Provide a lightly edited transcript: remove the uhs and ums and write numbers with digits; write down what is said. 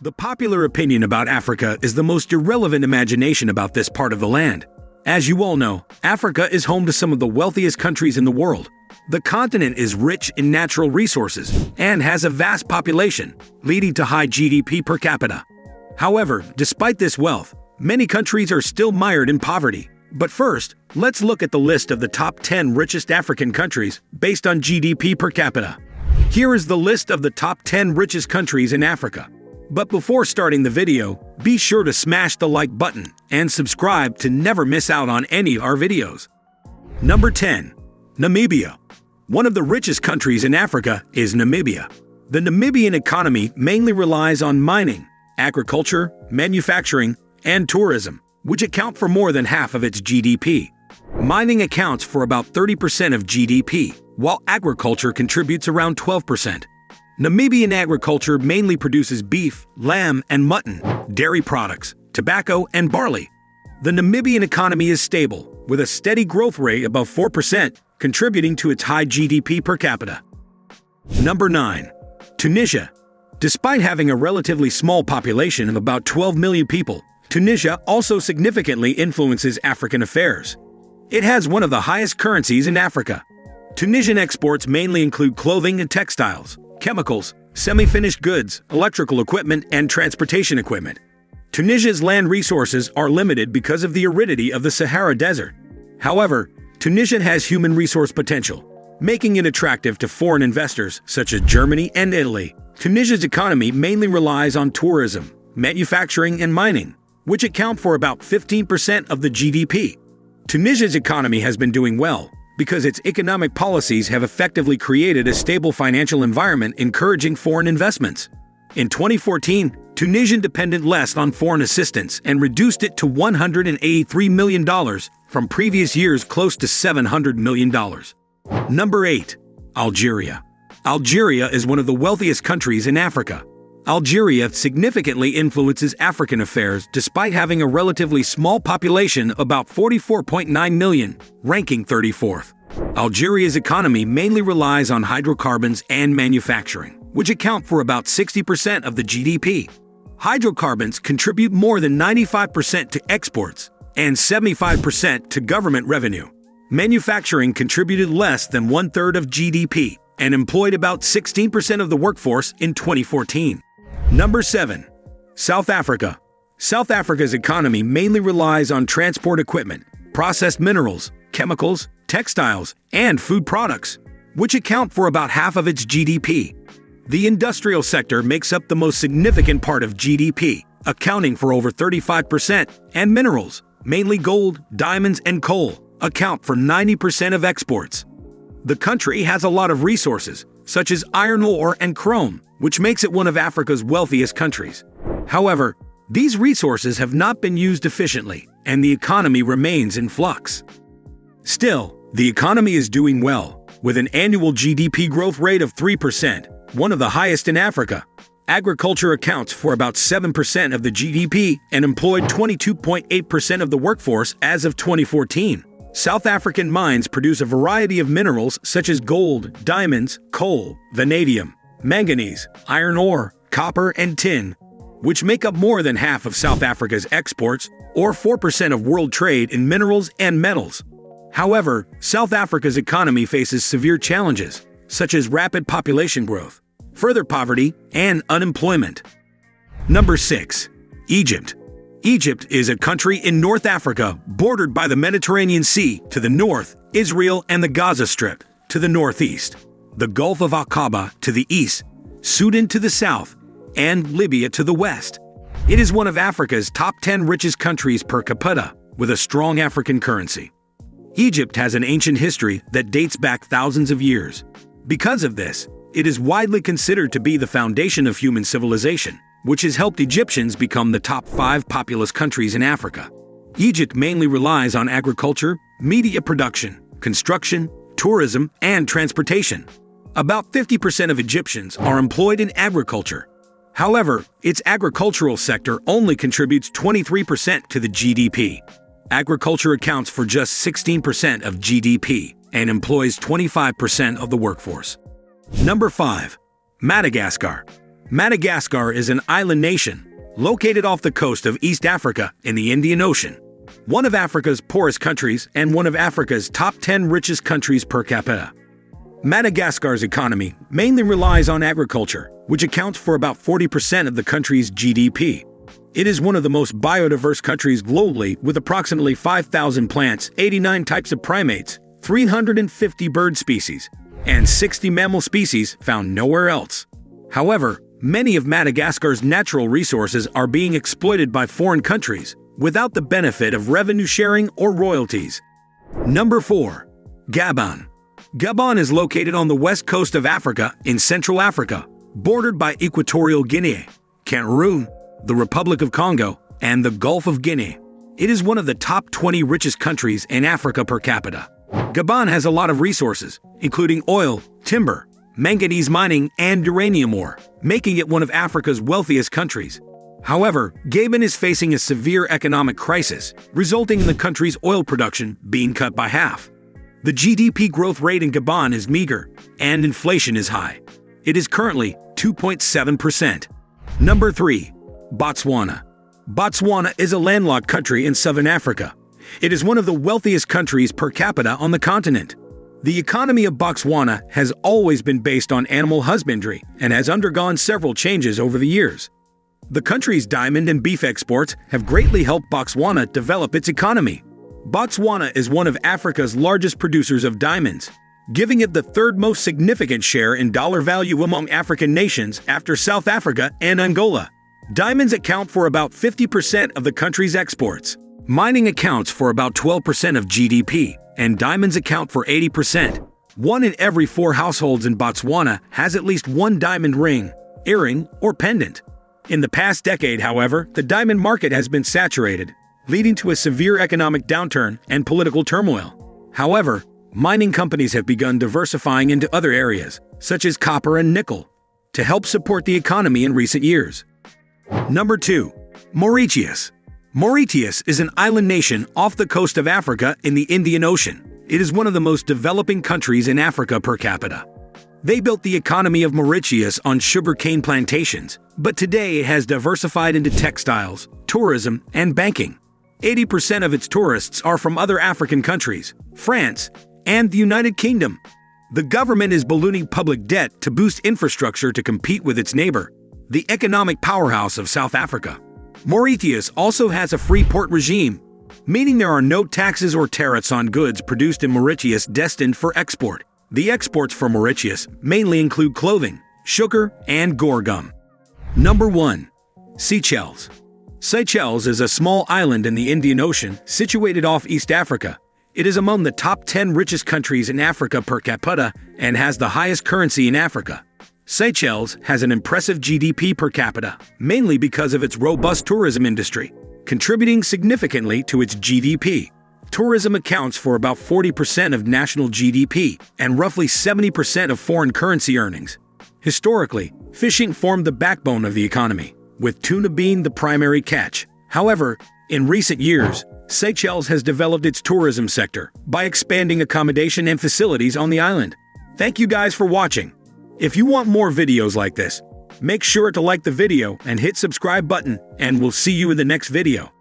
The popular opinion about Africa is the most irrelevant imagination about this part of the land. As you all know, Africa is home to some of the wealthiest countries in the world. The continent is rich in natural resources and has a vast population, leading to high GDP per capita. However, despite this wealth, many countries are still mired in poverty. But first, let's look at the list of the top 10 richest African countries based on GDP per capita. Here is the list of the top 10 richest countries in Africa. But before starting the video, be sure to smash the like button and subscribe to never miss out on any of our videos. Number 10. Namibia. One of the richest countries in Africa is Namibia. The Namibian economy mainly relies on mining, agriculture, manufacturing, and tourism, which account for more than half of its GDP. Mining accounts for about 30% of GDP, while agriculture contributes around 12%. Namibian agriculture mainly produces beef, lamb, and mutton, dairy products, tobacco, and barley. The Namibian economy is stable, with a steady growth rate above 4%, contributing to its high GDP per capita. Number 9. Tunisia. Despite having a relatively small population of about 12 million people, Tunisia also significantly influences African affairs. It has one of the highest currencies in Africa. Tunisian exports mainly include clothing and textiles, chemicals, semi-finished goods, electrical equipment, and transportation equipment. Tunisia's land resources are limited because of the aridity of the Sahara Desert. However, Tunisia has human resource potential, making it attractive to foreign investors such as Germany and Italy. Tunisia's economy mainly relies on tourism, manufacturing, and mining, which account for about 15% of the GDP. Tunisia's economy has been doing well because its economic policies have effectively created a stable financial environment encouraging foreign investments. In 2014, Tunisia depended less on foreign assistance and reduced it to $183 million from previous years' close to $700 million. Number 8. Algeria. Algeria is one of the wealthiest countries in Africa. Algeria significantly influences African affairs despite having a relatively small population of about 44.9 million, ranking 34th. Algeria's economy mainly relies on hydrocarbons and manufacturing, which account for about 60% of the GDP. Hydrocarbons contribute more than 95% to exports and 75% to government revenue. Manufacturing contributed less than one-third of GDP and employed about 16% of the workforce in 2014. Number 7. South Africa. South Africa's economy mainly relies on transport equipment, processed minerals, chemicals, textiles, and food products, which account for about half of its GDP. The industrial sector makes up the most significant part of GDP, accounting for over 35%, and minerals, mainly gold, diamonds, and coal, account for 90% of exports. The country has a lot of resources, such as iron ore and chrome, which makes it one of Africa's wealthiest countries. However, these resources have not been used efficiently, and the economy remains in flux. Still, the economy is doing well, with an annual GDP growth rate of 3%, one of the highest in Africa. Agriculture accounts for about 7% of the GDP and employed 22.8% of the workforce as of 2014. South African mines produce a variety of minerals such as gold, diamonds, coal, vanadium, manganese, iron ore, copper, and tin, which make up more than half of South Africa's exports, or 4% of world trade in minerals and metals. However, South Africa's economy faces severe challenges, such as rapid population growth, further poverty, and unemployment. Number 6. Egypt. Egypt is a country in North Africa bordered by the Mediterranean Sea to the north, Israel and the Gaza Strip to the northeast, the Gulf of Aqaba to the east, Sudan to the south, and Libya to the west. It is one of Africa's top 10 richest countries per capita, with a strong African currency. Egypt has an ancient history that dates back thousands of years. Because of this, it is widely considered to be the foundation of human civilization, which has helped Egyptians become the top 5 populous countries in Africa. Egypt mainly relies on agriculture, media production, construction, tourism, and transportation. About 50% of Egyptians are employed in agriculture. However, its agricultural sector only contributes 23% to the GDP. Agriculture accounts for just 16% of GDP and employs 25% of the workforce. Number 5. Madagascar. Madagascar is an island nation located off the coast of East Africa in the Indian Ocean. One of Africa's poorest countries and one of Africa's top 10 richest countries per capita. Madagascar's economy mainly relies on agriculture, which accounts for about 40% of the country's GDP. It is one of the most biodiverse countries globally, with approximately 5,000 plants, 89 types of primates, 350 bird species, and 60 mammal species found nowhere else. However, many of Madagascar's natural resources are being exploited by foreign countries without the benefit of revenue sharing or royalties. Number 4. Gabon. Gabon is located on the west coast of Africa in Central Africa, bordered by Equatorial Guinea, Cameroon, the Republic of Congo, and the Gulf of Guinea. It is one of the top 20 richest countries in Africa per capita. Gabon has a lot of resources, including oil, timber, manganese mining, and uranium ore, making it one of Africa's wealthiest countries. However, Gabon is facing a severe economic crisis, resulting in the country's oil production being cut by half. The GDP growth rate in Gabon is meager, and inflation is high. It is currently 2.7%. Number 3. Botswana. Botswana is a landlocked country in southern Africa. It is one of the wealthiest countries per capita on the continent. The economy of Botswana has always been based on animal husbandry and has undergone several changes over the years. The country's diamond and beef exports have greatly helped Botswana develop its economy. Botswana is one of Africa's largest producers of diamonds, giving it the third most significant share in dollar value among African nations after South Africa and Angola. Diamonds account for about 50% of the country's exports. Mining accounts for about 12% of GDP, and diamonds account for 80%. 1 in every 4 households in Botswana has at least one diamond ring, earring, or pendant. In the past decade, however, the diamond market has been saturated, leading to a severe economic downturn and political turmoil. However, mining companies have begun diversifying into other areas, such as copper and nickel, to help support the economy in recent years. Number 2. Mauritius. Mauritius is an island nation off the coast of Africa in the Indian Ocean. It is one of the most developing countries in Africa per capita. They built the economy of Mauritius on sugarcane plantations, but today it has diversified into textiles, tourism, and banking. 80% of its tourists are from other African countries, France, and the United Kingdom. The government is ballooning public debt to boost infrastructure to compete with its neighbor, the economic powerhouse of South Africa. Mauritius also has a free port regime, meaning there are no taxes or tariffs on goods produced in Mauritius destined for export. The exports from Mauritius mainly include clothing, sugar, and gore gum. Number 1. Seychelles. Seychelles is a small island in the Indian Ocean situated off East Africa. It is among the top 10 richest countries in Africa per capita and has the highest currency in Africa. Seychelles has an impressive GDP per capita, mainly because of its robust tourism industry, contributing significantly to its GDP. Tourism accounts for about 40% of national GDP and roughly 70% of foreign currency earnings. Historically, fishing formed the backbone of the economy, with tuna being the primary catch. However, in recent years, Seychelles has developed its tourism sector by expanding accommodation and facilities on the island. Thank you guys for watching. If you want more videos like this, make sure to like the video and hit subscribe button, and we'll see you in the next video.